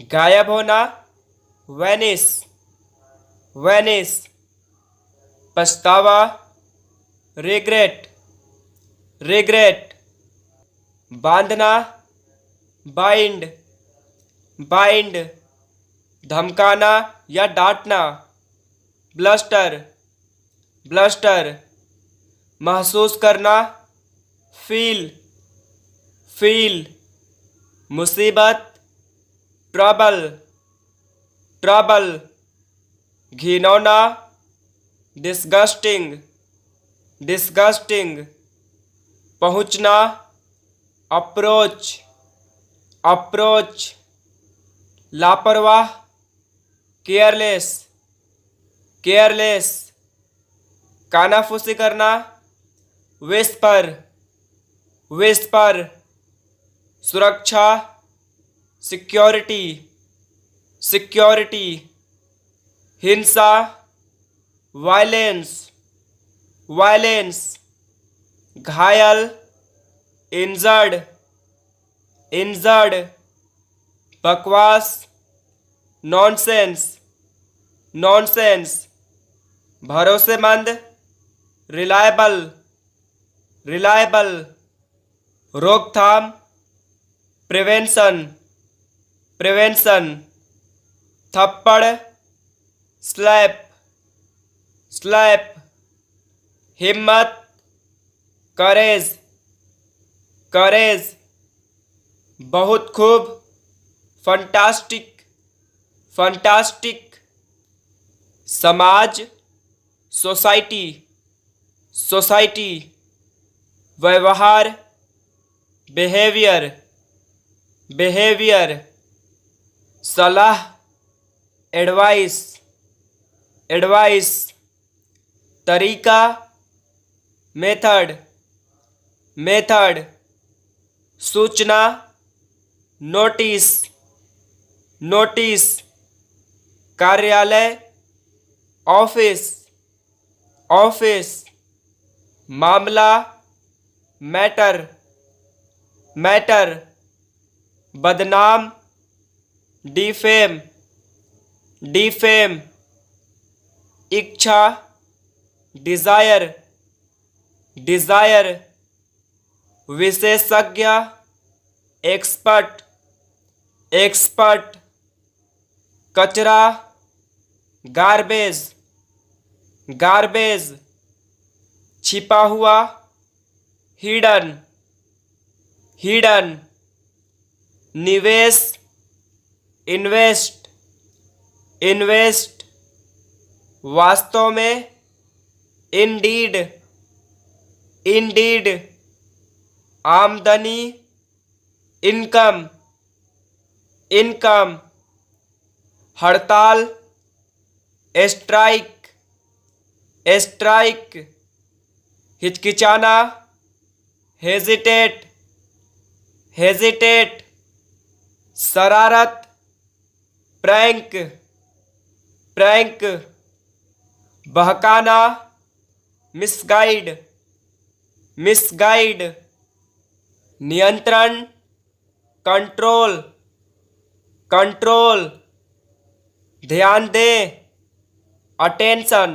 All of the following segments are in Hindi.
गायब होना, वैनिश, वैनिश। पछतावा, रिग्रेट, रिग्रेट। बांधना, बाइंड, बाइंड। धमकाना या डांटना, ब्लस्टर, ब्लस्टर। महसूस करना, फील, फील। मुसीबत, ट्रबल, ट्रबल। घिनौना, डिस्गस्टिंग, डिस्गस्टिंग। पहुंचना, अप्रोच, अप्रोच। लापरवाह, केयरलेस, केयरलेस। कानाफूसी करना, विस्पर, विस्पर। सुरक्षा, सिक्योरिटी, सिक्योरिटी। हिंसा, वायलेंस, वायलेंस। घायल, इंजर्ड, इंजर्ड। बकवास, नॉनसेंस, नॉनसेंस। भरोसेमंद, रिलायबल, रिलायबल। रोकथाम, प्रिवेंशन, प्रिवेंशन। थप्पड़, स्लैप, स्लैप। हिम्मत, करेज, करेज। बहुत खूब, फंटास्टिक, फंटास्टिक। समाज, सोसाइटी, सोसाइटी। व्यवहार, बिहेवियर, बिहेवियर। सलाह, एडवाइस, एडवाइस। तरीका, मेथड, मेथड। सूचना, नोटिस, नोटिस। कार्यालय, ऑफिस, ऑफिस। मामला, मैटर, मैटर। बदनाम, डिफेम, डिफेम। इच्छा, डिजायर, डिजायर। विशेषज्ञ, एक्सपर्ट, एक्सपर्ट। कचरा, गार्बेज, गार्बेज। छिपा हुआ, हिडन, हिडन। निवेश, इन्वेस्ट, इन्वेस्ट। वास्तव में, इंडीड, इंडीड। आमदनी, इनकम, इनकम। हड़ताल, स्ट्राइक, स्ट्राइक। हिचकिचाना, हेजिटेट, हेजिटेट। शरारत, प्रैंक, प्रैंक। बहकाना, मिसगाइड, मिसगाइड। नियंत्रण, कंट्रोल, कंट्रोल। ध्यान दें, अटेंशन,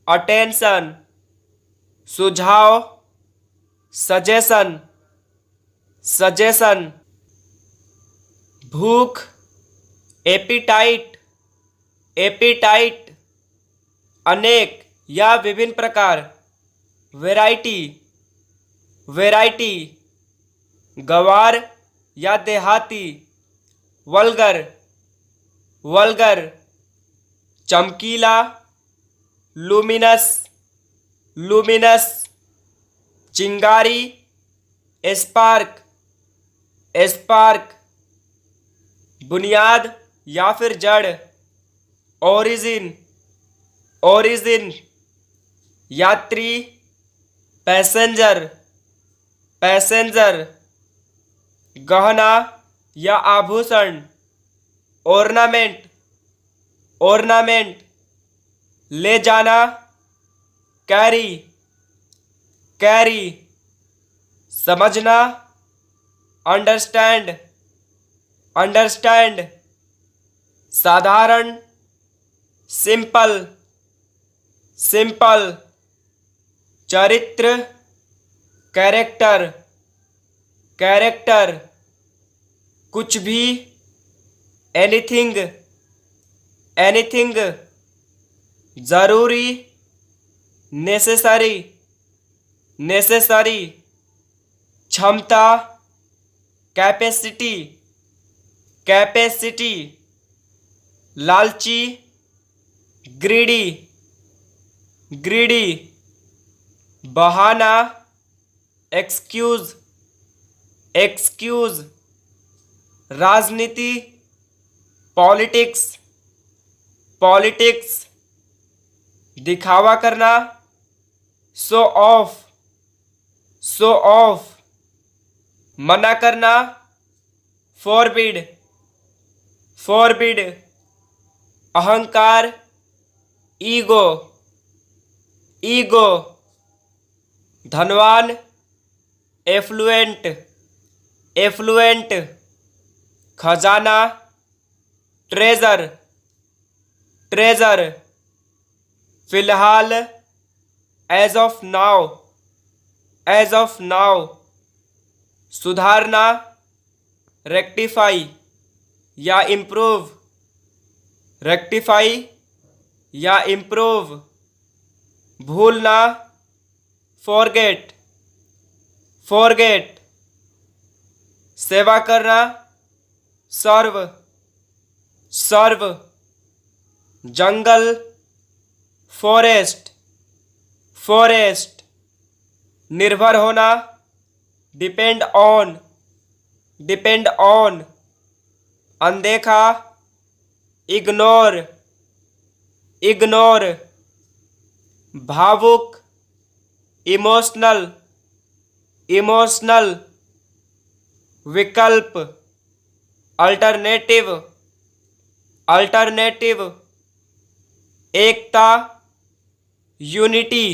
अटेंशन। सुझाव, सजेशन, सजेशन। भूख, एपिटाइट, एपिटाइट। अनेक या विभिन्न प्रकार, वैरायटी, वैरायटी। गंवार या देहाती, वल्गर, वल्गर। चमकीला, लुमिनस, लुमिनस। चिंगारी, स्पार्क, स्पार्क। बुनियाद या फिर जड़, ओरिजिन, ओरिजिन। यात्री, पैसेंजर, पैसेंजर। गहना या आभूषण, ऑर्नामेंट, ऑर्नामेंट। ले जाना, कैरी, कैरी। समझना, अंडरस्टैंड, अंडरस्टैंड, साधारण, सिंपल, सिंपल, चरित्र, कैरेक्टर, कैरेक्टर, कुछ भी, एनीथिंग, एनीथिंग, जरूरी, नेसेसरी, नेसेसरी, क्षमता, कैपेसिटी, कैपेसिटी, लालची, ग्रीडी, ग्रीडी, बहाना, एक्सक्यूज, एक्सक्यूज, राजनीति, पॉलिटिक्स, पॉलिटिक्स, दिखावा करना, शो ऑफ, शो ऑफ, मना करना, फॉरबिड, फॉरबिड, अहंकार, ईगो, ईगो, धनवान, एफ्लुएंट, एफ्लुएंट, खजाना, ट्रेजर, ट्रेजर, फिलहाल, as of now, as of now, सुधारना, रेक्टिफाई या इम्प्रूव, रेक्टिफाई या इम्प्रूव, भूलना, फॉरगेट, फॉरगेट, सेवा करना, सर्व, सर्व, जंगल, फॉरेस्ट, फॉरेस्ट, निर्भर होना, डिपेंड ऑन, डिपेंड ऑन, अनदेखा, इग्नोर, इग्नोर, भावुक, इमोशनल, इमोशनल, विकल्प, अल्टरनेटिव, अल्टरनेटिव, एकता, यूनिटी,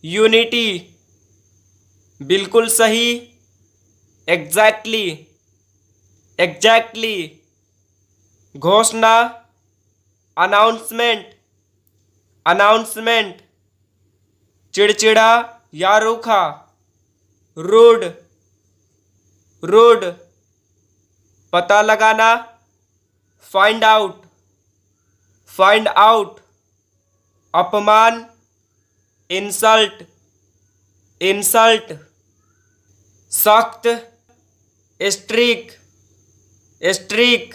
यूनिटी, बिल्कुल सही, एग्जैक्टली, एग्जैक्टली, घोषणा, अनाउंसमेंट, अनाउंसमेंट, चिड़चिड़ा या रूखा, रूड, रूड, पता लगाना, फाइंड आउट, फाइंड आउट, अपमान, इंसल्ट, इंसल्ट, सख्त, स्ट्रीक, स्ट्रीक,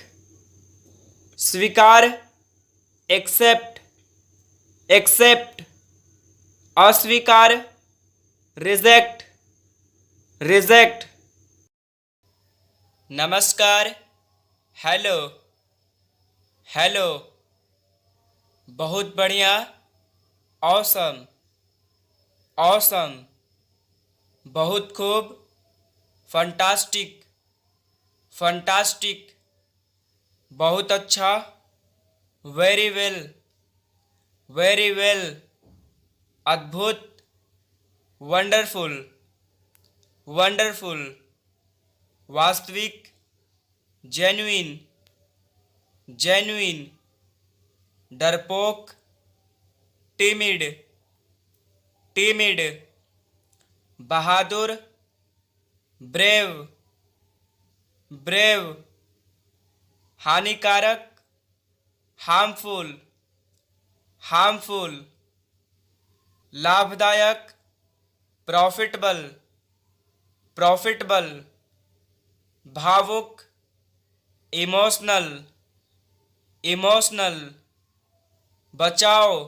स्वीकार, एक्सेप्ट, एक्सेप्ट, अस्वीकार, रिजेक्ट, रिजेक्ट। नमस्कार, हेलो, हेलो, बहुत बढ़िया, ऑसम, ऑसम, बहुत खूब, फंटास्टिक, फंटास्टिक, बहुत अच्छा, वेरी वेल, वेरी वेल, अद्भुत, वंडरफुल, वंडरफुल, वास्तविक, जेन्युइन, जेन्युइन, डरपोक, टिमिड, टिमिड, बहादुर, ब्रेव, ब्रेव, हानिकारक, हार्मफुल, हार्मफुल, लाभदायक, प्रॉफिटेबल, प्रॉफिटेबल, भावुक, इमोशनल, इमोशनल, बचाओ,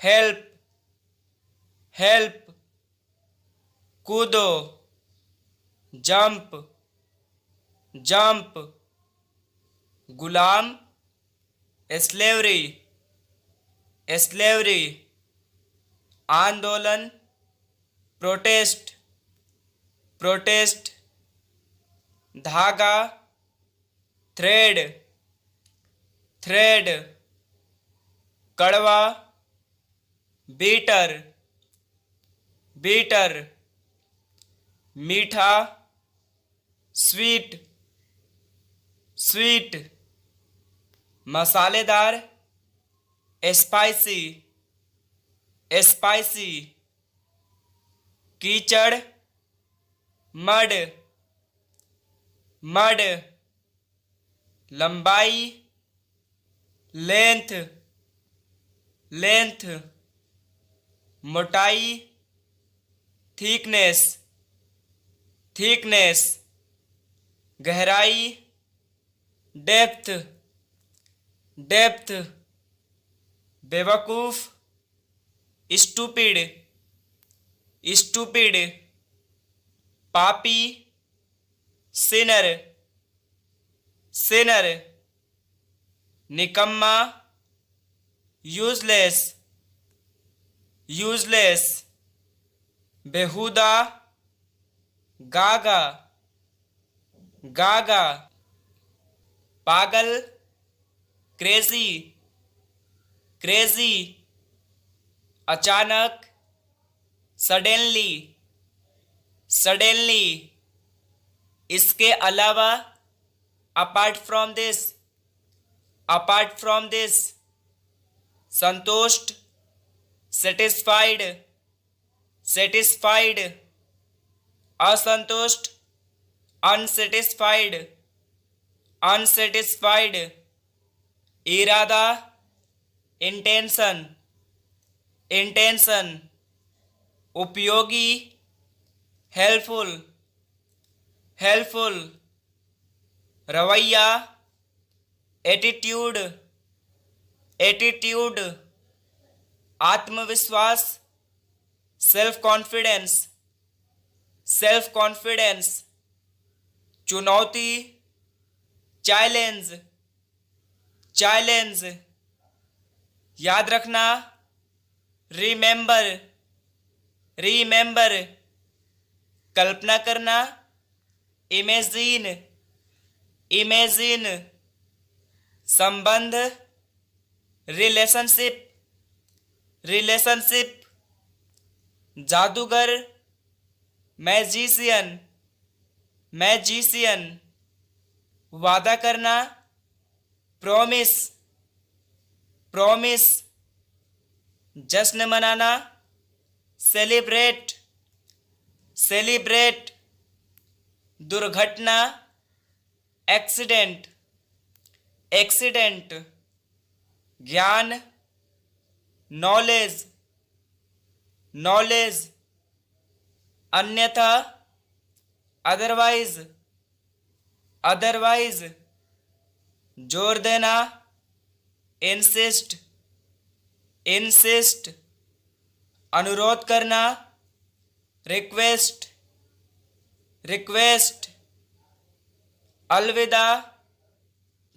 हेल्प, हेल्प, कूदो, जंप, जंप, गुलाम, स्लेवरी, स्लेवरी, आंदोलन, प्रोटेस्ट, प्रोटेस्ट, धागा, थ्रेड, थ्रेड, कड़वा, बीटर, बीटर, मीठा, स्वीट, स्वीट, मसालेदार, स्पाइसी, स्पाइसी, कीचड़, मड, मड, लंबाई, लेंथ, लेंथ, मोटाई, थिकनेस, थिकनेस, गहराई, डेप्थ, डेप्थ, बेवकूफ, स्टूपिड, स्टूपिड, पापी, सिनर, सिनर, निकम्मा, यूजलेस, यूजलेस, बेहुदा, गागा, गागा, पागल, क्रेजी, क्रेजी, अचानक, सडनली, सडनली, इसके अलावा, apart from this, apart from this, संतुष्ट, सेटिस्फाइड, सेटिस्फाइड, असंतुष्ट, अनसेटिस्फाइड, अनसेटिस्फाइड, इरादा, इंटेंशन, इंटेंशन, उपयोगी, हेल्पफुल, हेल्पफुल, रवैया, एटीट्यूड, एटीट्यूड, आत्मविश्वास, सेल्फ कॉन्फिडेंस, सेल्फ कॉन्फिडेंस, चुनौती, चैलेंज, चैलेंज, याद रखना, रिमेंबर, रिमेंबर, कल्पना करना, इमेजिन, इमेजिन, संबंध, रिलेशनशिप, रिलेशनशिप, जादूगर, मैजिशियन, मैजिशियन, वादा करना, प्रॉमिस, प्रॉमिस, जश्न मनाना, सेलिब्रेट, सेलिब्रेट, दुर्घटना, एक्सीडेंट, एक्सीडेंट, ज्ञान, नॉलेज, नॉलेज, अन्यथा, अदरवाइज, अदरवाइज, जोर देना, इंसिस्ट, इंसिस्ट, अनुरोध करना, रिक्वेस्ट, रिक्वेस्ट, अलविदा,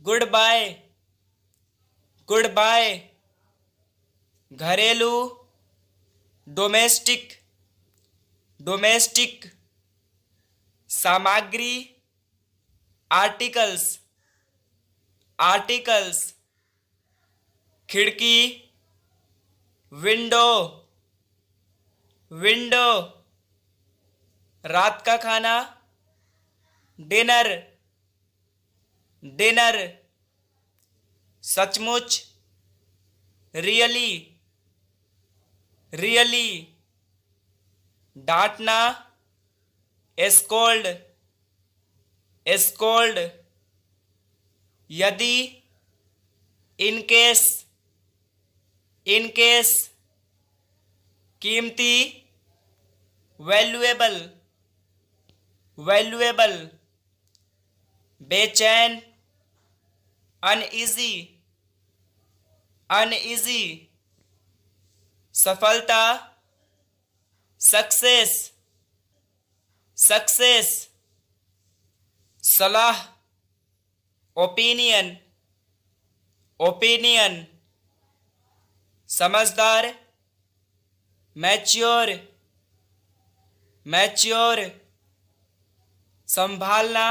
गुड बाय, गुड बाय, घरेलू, डोमेस्टिक, डोमेस्टिक, सामग्री, आर्टिकल्स, आर्टिकल्स, खिड़की, विंडो, विंडो, रात का खाना, डिनर, डिनर, सचमुच, रियली, रियली, डांटना, स्कोल्ड, स्कोल्ड, यदि, इनकेस, इनकेस, कीमती, वैल्यूएबल, वैल्यूएबल, बेचैन, अनइजी, अनइजी, सफलता, सक्सेस, सक्सेस, सलाह, ओपिनियन, ओपिनियन, समझदार, मैच्योर, मैच्योर, संभालना,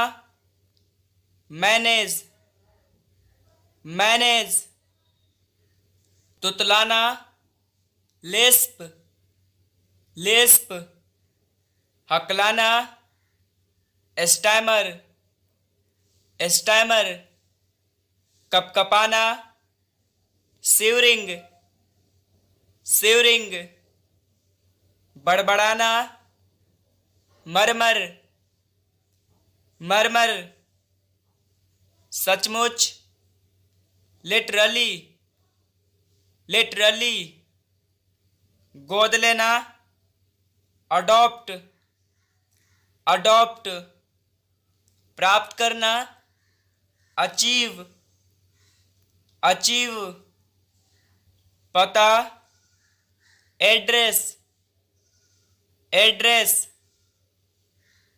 मैनेज, मैनेज, तुतलाना, लेस्प, लेस्प, हकलाना, स्टैमर, स्टैमर, कपकपाना, शिवरिंग, शिवरिंग, बड़बड़ाना, मरमर, मरमर, सचमुच, लिटरली, लिटरली, गोद लेना, अडॉप्ट, अडॉप्ट, प्राप्त करना, अचीव, अचीव, पता, एड्रेस, एड्रेस,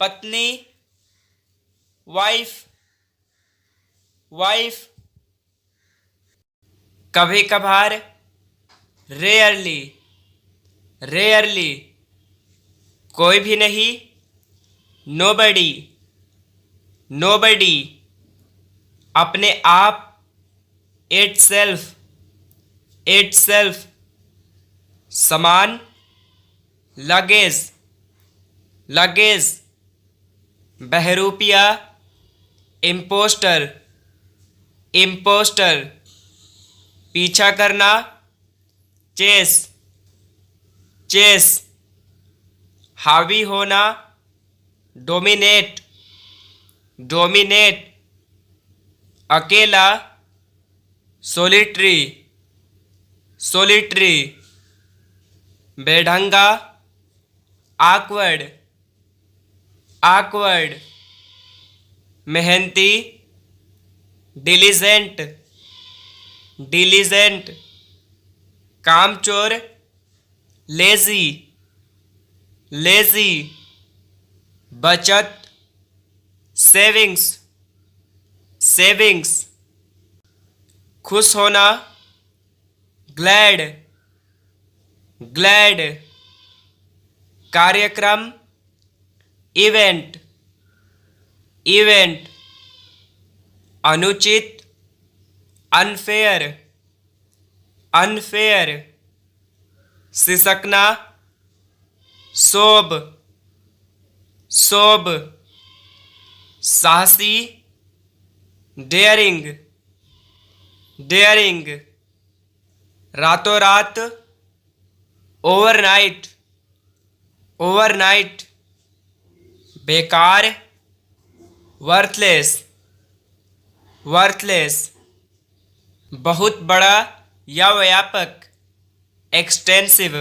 पत्नी, वाइफ, वाइफ, कभी कभार, रेयरली, रेयरली, कोई भी नहीं, नोबडी, नोबडी, अपने आप, इटसेल्फ, इटसेल्फ, सामान, लगेज, लगेज, बहरूपिया, इम्पोस्टर, इम्पोस्टर, पीछा करना, चेस, चेस, हावी होना, डोमिनेट, डोमिनेट, अकेला, सोलिटरी, सोलिटरी, बेढंगा, आकवर्ड, आकवर्ड, मेहनती, डिलीजेंट, डिलीजेंट, कामचोर, लेजी, लेजी, बचत, सेविंग्स, सेविंग्स, खुश होना, ग्लैड, ग्लैड, कार्यक्रम, इवेंट, इवेंट, अनुचित, अनफेयर, अनफेयर, सिसकना, सोब, सोब, साहसी, डेयरिंग, डेयरिंग, रातों रात, ओवरनाइट, ओवरनाइट, बेकार, वर्थलेस, वर्थलेस, बहुत बड़ा या व्यापक, एक्सटेंसिव,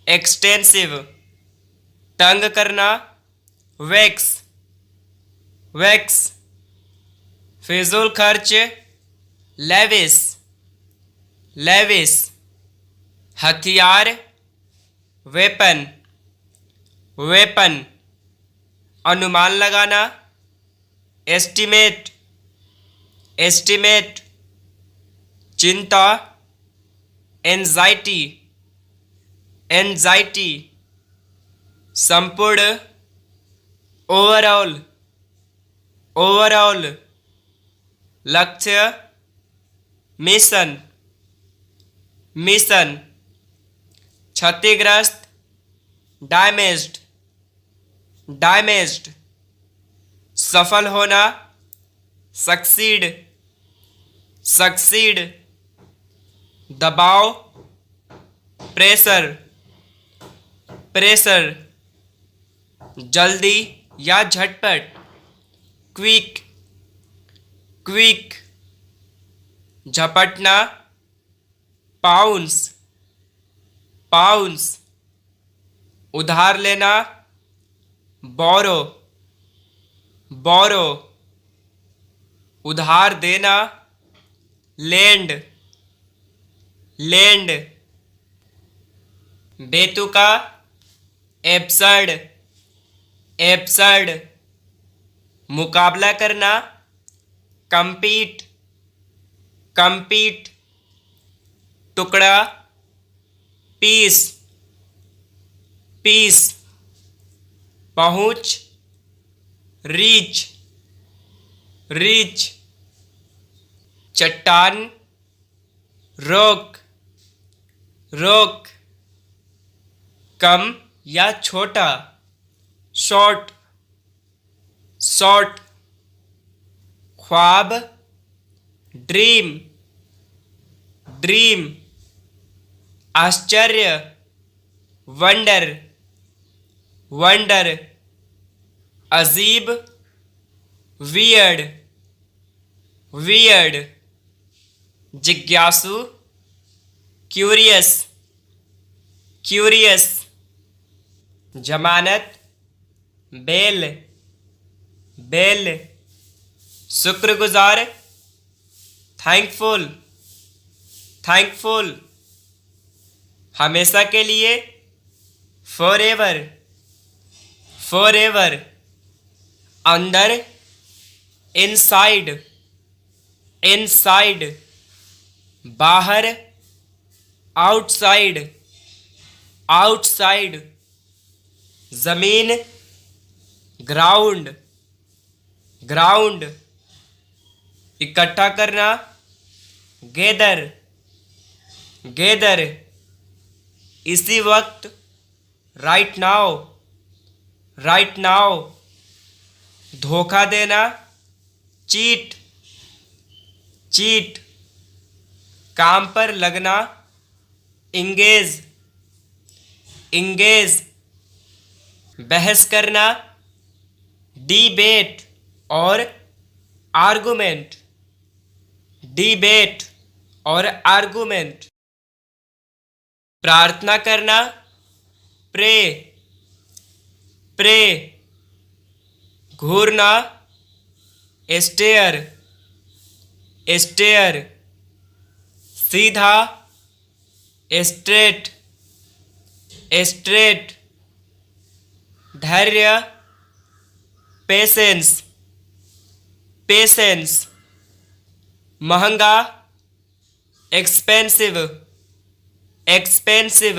एक्सटेंसिव, तंग करना, वैक्स, वैक्स, फिजूल खर्च, लेविस, लेविस, हथियार, वेपन, वेपन, अनुमान लगाना, एस्टिमेट, एस्टिमेट, चिंता, एंजाइटी, एंजाइटी, संपूर्ण, ओवरऑल, ओवरऑल, लक्ष्य, मिशन, मिशन, क्षतिग्रस्त, डैमेज्ड, डैमेज्ड, सफल होना, सक्सीड, सक्सीड, दबाव, प्रेशर, प्रेशर, जल्दी या झटपट, क्विक, क्विक, झपटना, पाउंस, पाउंस, उधार लेना, बोरो, बोरो, उधार देना, लैंड, लैंड, बेतुका, एब्सर्ड, एब्सर्ड, मुकाबला करना, कंपीट, कंपीट, टुकड़ा, पीस, पीस, पहुंच, रीच, रीच, चट्टान, रोक, रोक, कम या छोटा, शॉर्ट, शॉर्ट, ख्वाब, ड्रीम, ड्रीम, आश्चर्य, वंडर, वंडर, अजीब, वियर्ड, वियर्ड, जिज्ञासु, क्यूरियस, क्यूरियस, जमानत, बेल, बेल, शुक्रगुजार, थैंकफुल, थैंकफुल, हमेशा के लिए, फॉरएवर, फॉरएवर, अंदर, इनसाइड, इनसाइड, बाहर, आउटसाइड, आउटसाइड, जमीन, ग्राउंड, ग्राउंड, इकट्ठा करना, गैदर, गैदर, इसी वक्त, राइट नाउ, राइट नाउ, धोखा देना, चीट, चीट, काम पर लगना, इंगेज, इंगेज, बहस करना, डिबेट और आर्गुमेंट, डिबेट और आर्गुमेंट, प्रार्थना करना, प्रे, प्रे, घूरना, स्टेयर, स्टेयर, सीधा, स्ट्रेट, स्ट्रेट, धैर्य, पेशेंस, पेशेंस, महंगा, एक्सपेंसिव, एक्सपेंसिव,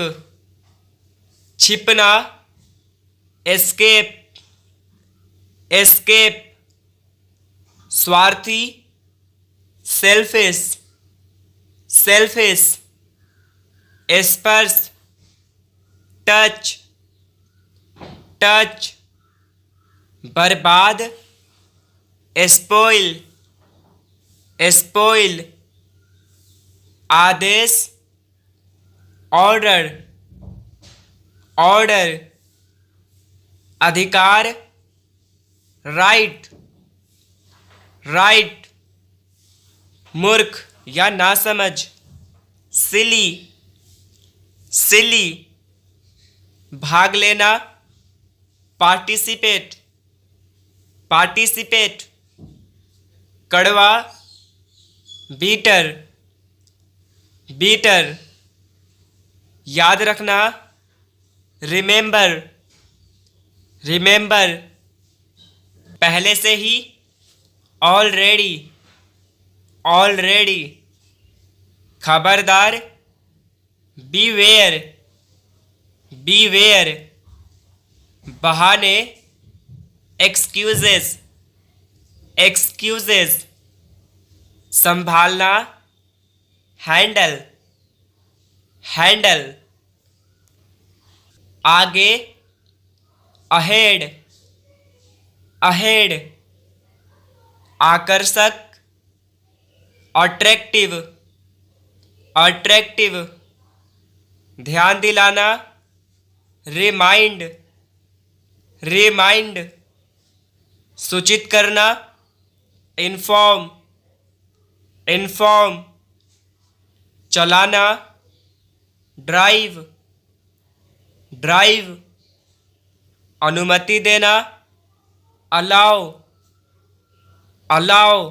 छिपना, एस्केप, एस्केप, स्वार्थी, सेल्फिश, सेल्फिश, स्पर्श, टच, टच, बर्बाद, स्पॉइल, स्पॉइल, आदेश, ऑर्डर, ऑर्डर, अधिकार, राइट, राइट, मूर्ख या नासमझ, सिली, सिली, भाग लेना, पार्टिसिपेट, पार्टिसिपेट, कड़वा, बीटर, बीटर, याद रखना, रिमेंबर, रिमेंबर, पहले से ही, ऑलरेडी, ऑलरेडी, खबरदार, बीवेयर, बीवेयर, बहाने, एक्सक्यूजेस, एक्सक्यूजेस, संभालना, हैंडल, हैंडल, आगे, अहेड, अहेड, आकर्षक, अट्रैक्टिव, अट्रैक्टिव, ध्यान दिलाना, रिमाइंड, रिमाइंड, सूचित करना, इन्फॉर्म, इन्फॉर्म, चलाना, ड्राइव, ड्राइव, अनुमति देना, अलाउ, अलाउ,